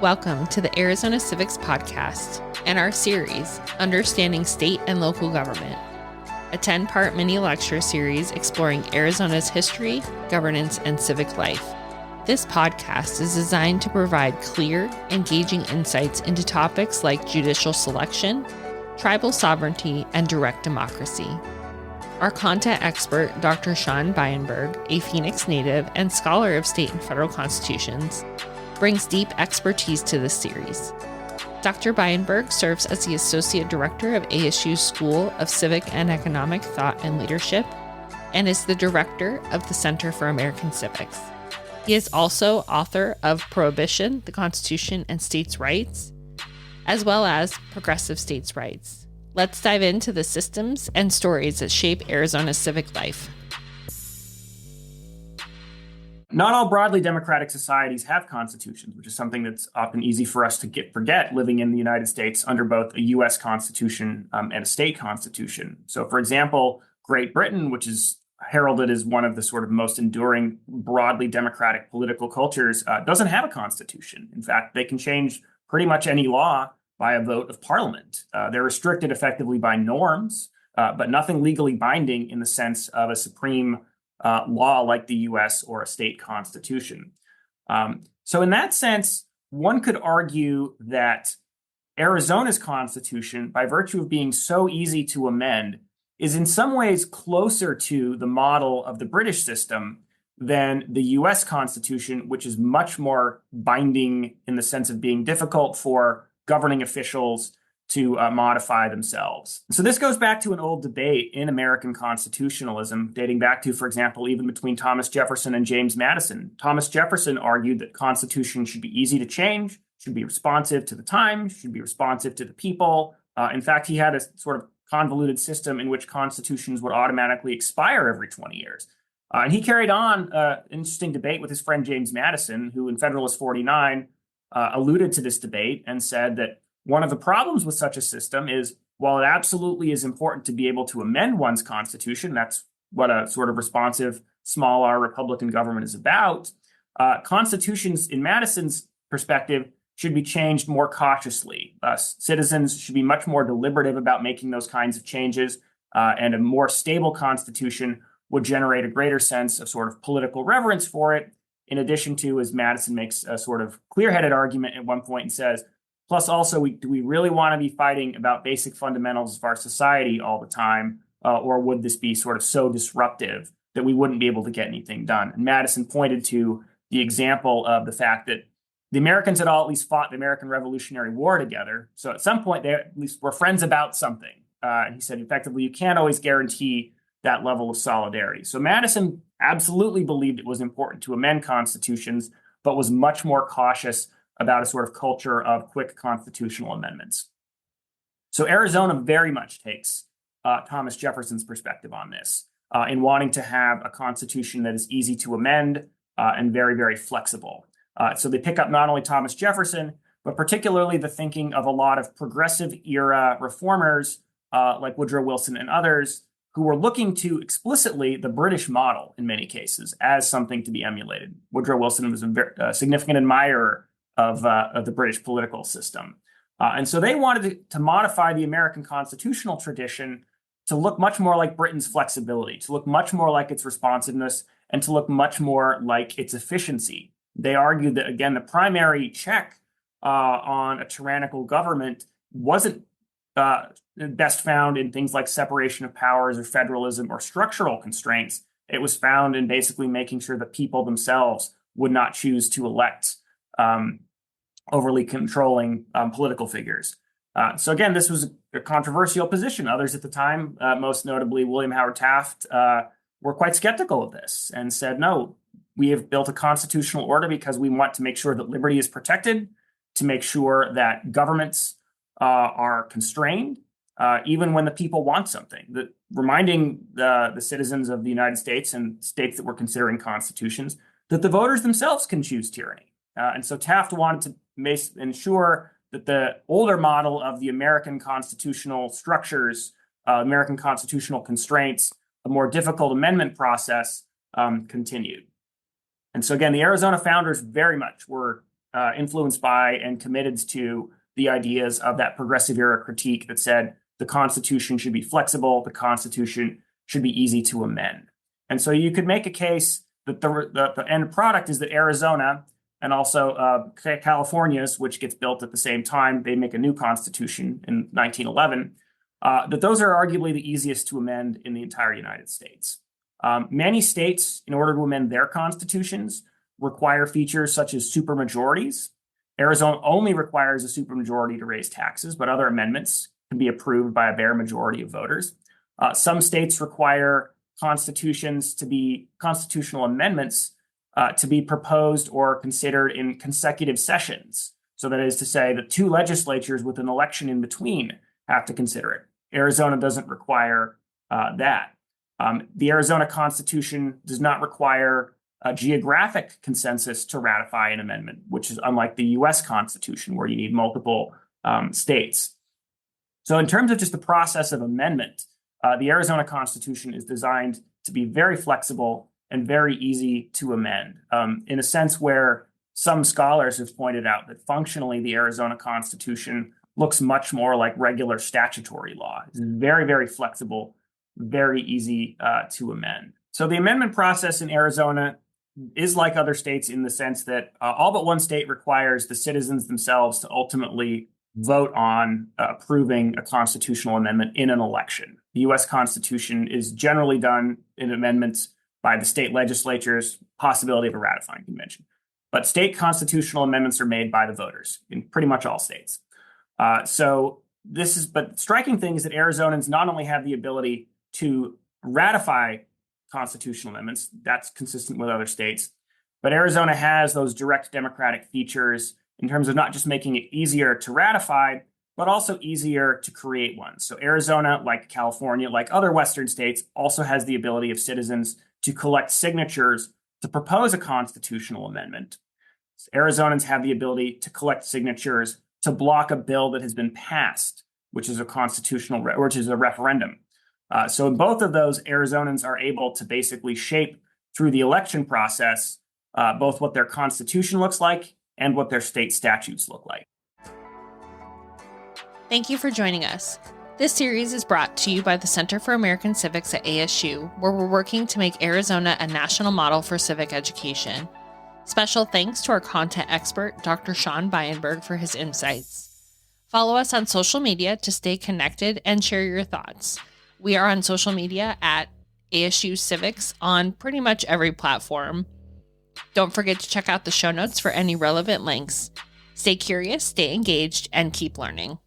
Welcome to the Arizona Civics Podcast and our series, Understanding State and Local Government, a 10-part mini-lecture series exploring Arizona's history, governance, and civic life. This podcast is designed to provide clear, engaging insights into topics like judicial selection, tribal sovereignty, and direct democracy. Our content expert, Dr. Sean Bienberg, a Phoenix native and scholar of state and federal constitutions, brings deep expertise to this series. Dr. Bienberg serves as the Associate Director of ASU's School of Civic and Economic Thought and Leadership and is the Director of the Center for American Civics. He is also author of Prohibition, the Constitution, and States' Rights, as well as Progressive States' Rights. Let's dive into the systems and stories that shape Arizona's civic life. Not all broadly democratic societies have constitutions, which is something that's often easy for us to forget living in the United States under both a U.S. Constitution and a state constitution. So, for example, Great Britain, which is heralded as one of the sort of most enduring broadly democratic political cultures, doesn't have a constitution. In fact, they can change pretty much any law by a vote of parliament. They're restricted effectively by norms, but nothing legally binding in the sense of a supreme law like the U.S. or a state constitution. So in that sense, one could argue that Arizona's constitution, by virtue of being so easy to amend, is in some ways closer to the model of the British system than the U.S. Constitution, which is much more binding in the sense of being difficult for governing officials to modify themselves. So this goes back to an old debate in American constitutionalism, dating back to, for example, even between Thomas Jefferson and James Madison. Thomas Jefferson argued that constitution should be easy to change, should be responsive to the times, should be responsive to the people. In fact, he had a sort of convoluted system in which constitutions would automatically expire every 20 years. And he carried on an interesting debate with his friend James Madison, who in Federalist 49 alluded to this debate and said that one of the problems with such a system is, while it absolutely is important to be able to amend one's constitution, that's what a sort of responsive small r Republican government is about, constitutions, in Madison's perspective, should be changed more cautiously. Citizens should be much more deliberative about making those kinds of changes, and a more stable constitution would generate a greater sense of sort of political reverence for it, in addition to, as Madison makes a sort of clear-headed argument at one point and says, plus, also, do we really want to be fighting about basic fundamentals of our society all the time? Or would this be sort of so disruptive that we wouldn't be able to get anything done? And Madison pointed to the example of the fact that the Americans had all at least fought the American Revolutionary War together. So at some point, they at least were friends about something. And he said, effectively, you can't always guarantee that level of solidarity. So Madison absolutely believed it was important to amend constitutions, but was much more cautious about a sort of culture of quick constitutional amendments. So Arizona very much takes Thomas Jefferson's perspective on this in wanting to have a constitution that is easy to amend and very, very flexible. So they pick up not only Thomas Jefferson, but particularly the thinking of a lot of progressive era reformers like Woodrow Wilson and others who were looking to explicitly the British model in many cases as something to be emulated. Woodrow Wilson was a significant admirer of the British political system. And so they wanted to modify the American constitutional tradition to look much more like Britain's flexibility, to look much more like its responsiveness, and to look much more like its efficiency. They argued that, again, the primary check on a tyrannical government wasn't best found in things like separation of powers or federalism or structural constraints. It was found in basically making sure that people themselves would not choose to elect overly controlling political figures. So again, this was a controversial position. Others at the time, most notably William Howard Taft, were quite skeptical of this and said, no, we have built a constitutional order because we want to make sure that liberty is protected, to make sure that governments are constrained, even when the people want something. Reminding the citizens of the United States and states that were considering constitutions that the voters themselves can choose tyranny. And so Taft wanted to ensure that the older model of the American constitutional structures, American constitutional constraints, a more difficult amendment process continued. And so again, the Arizona founders very much were influenced by and committed to the ideas of that progressive era critique that said the Constitution should be flexible, the Constitution should be easy to amend. And so you could make a case that the end product is that Arizona and also California's, which gets built at the same time, they make a new constitution in 1911, that those are arguably the easiest to amend in the entire United States. Many states, in order to amend their constitutions, require features such as supermajorities. Arizona only requires a supermajority to raise taxes, but other amendments can be approved by a bare majority of voters. Some states require constitutions to be constitutional amendments to be proposed or considered in consecutive sessions. So that is to say that two legislatures with an election in between have to consider it. Arizona doesn't require that. The Arizona Constitution does not require a geographic consensus to ratify an amendment, which is unlike the US Constitution, where you need multiple states. So in terms of just the process of amendment, the Arizona Constitution is designed to be very flexible and very easy to amend, in a sense where some scholars have pointed out that functionally the Arizona Constitution looks much more like regular statutory law. It's very, very flexible, very easy to amend. So the amendment process in Arizona is like other states in the sense that all but one state requires the citizens themselves to ultimately vote on approving a constitutional amendment in an election. The US Constitution is generally done in amendments by the state legislatures, possibility of a ratifying convention. But state constitutional amendments are made by the voters in pretty much all states. But the striking thing is that Arizonans not only have the ability to ratify constitutional amendments, that's consistent with other states, but Arizona has those direct democratic features in terms of not just making it easier to ratify, but also easier to create one. So Arizona, like California, like other Western states, also has the ability of citizens to collect signatures to propose a constitutional amendment. So Arizonans have the ability to collect signatures to block a bill that has been passed, which is a referendum. So in both of those, Arizonans are able to basically shape through the election process both what their constitution looks like and what their state statutes look like. Thank you for joining us. This series is brought to you by the Center for American Civics at ASU, where we're working to make Arizona a national model for civic education. Special thanks to our content expert, Dr. Sean Byenberg, for his insights. Follow us on social media to stay connected and share your thoughts. We are on social media at ASU Civics on pretty much every platform. Don't forget to check out the show notes for any relevant links. Stay curious, stay engaged, and keep learning.